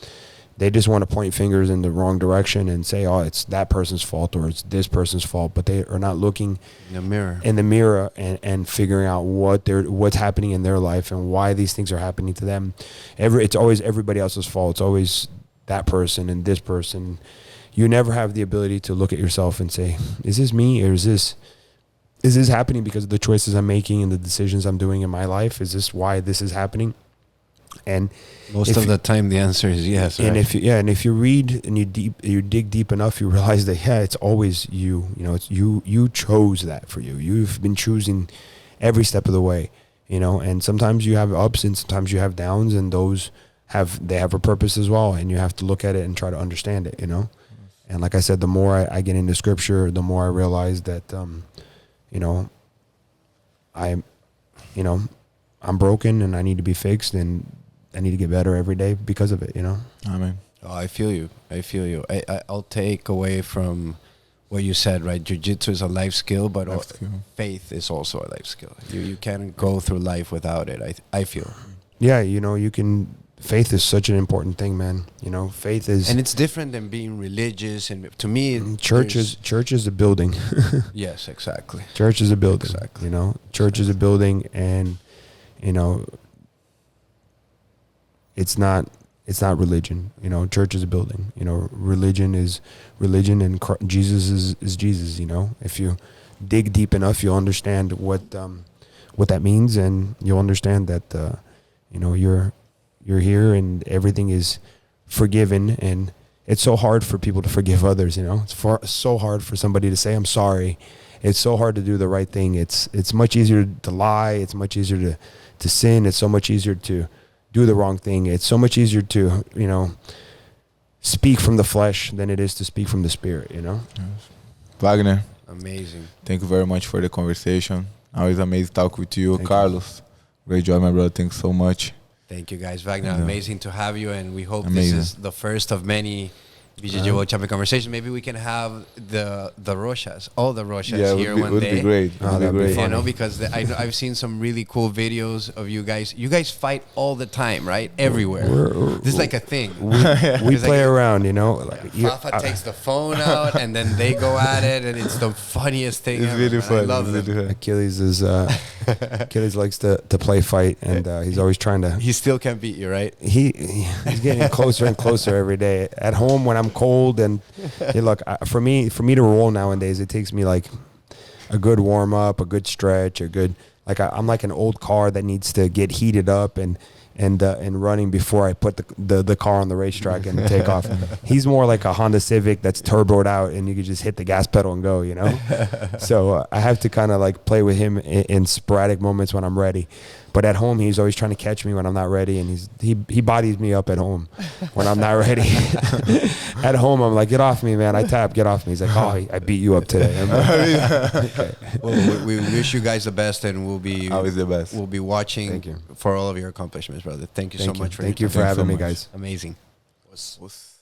they just want to point fingers in the wrong direction and say, oh, it's that person's fault or it's this person's fault. But they are not looking in the mirror and figuring out what's happening in their life and why these things are happening to them. It's always everybody else's fault. It's always that person and this person. You never have the ability to look at yourself and say, is this me, or is this happening because of the choices I'm making and the decisions I'm doing in my life? Is this why this is happening? And most of the time, the answer is yes. And right? if you read and you dig deep enough, you realize that it's always you. You know, it's you chose that for you. You've been choosing every step of the way. You know, and sometimes you have ups and sometimes you have downs, and those have a purpose as well. And you have to look at it and try to understand it. You know, and like I said, the more I get into scripture, the more I realize that you know, I'm broken and I need to be fixed, and I need to get better every day because of it, you know? Amen. Oh, I feel you. I'll take away from what you said, right? Jiu-jitsu is a life skill, but faith is also a life skill. You can't go through life without it, I feel. Yeah, you know, faith is such an important thing, man. You know, faith is... And it's different than being religious, and to me... Church is a building. Yes, exactly. Church is a building, exactly. You know? Church is a building, and, you know... It's not religion, you know. Church is a building, you know. Religion is religion, and Jesus is Jesus, you know. If you dig deep enough, you'll understand what that means, and you'll understand that you know, you're here and everything is forgiven. And it's so hard for people to forgive others, you know. It's so hard for somebody to say I'm sorry. It's so hard to do the right thing. It's much easier to lie. It's much easier to sin. It's so much easier to do the wrong thing. It's so much easier to, you know, speak from the flesh than it is to speak from the spirit, you know? Yes. Vagner. Amazing. Thank you very much for the conversation. Always amazing to talk with you. Thank Carlos, great job, my brother. Thanks so much. Thank you, guys. Wagner, amazing to have you, and we hope Amazing. This is the first of many BJJWC champion conversations. Maybe we can have the Rochas, all the Rochas here one would day. Be great. Oh, Would be great. You know, because I've seen some really cool videos of you guys. You guys fight all the time, right? Everywhere. This is like a thing. We play around, you know. Like, Fafa takes the phone out, and then they go at it, and it's the funniest thing It's ever. really man. fun. I love It's them. really fun. Achilles likes to play fight, and he's always trying to. He still can't beat you, right? He's getting closer and closer every day. At home, when I'm cold, and hey, look, for me to roll nowadays, it takes me like a good warm up, a good stretch, I'm like an old car that needs to get heated up and running before I put the car on the racetrack and take off. He's more like a Honda Civic that's turboed out, and you can just hit the gas pedal and go, you know? So I have to kind of like play with him in sporadic moments when I'm ready. But at home, he's always trying to catch me when I'm not ready, and he bodies me up at home when I'm not ready. At home, I'm like, get off me, man. I tap, get off me. He's like, oh, I beat you up today. I'm like, okay. Well, we wish you guys the best, and we'll be Always the best. We'll be watching Thank you. for all of your accomplishments, brother. Thank you so much for Thank your you for time. Thanks so having me, much. guys. Amazing. Was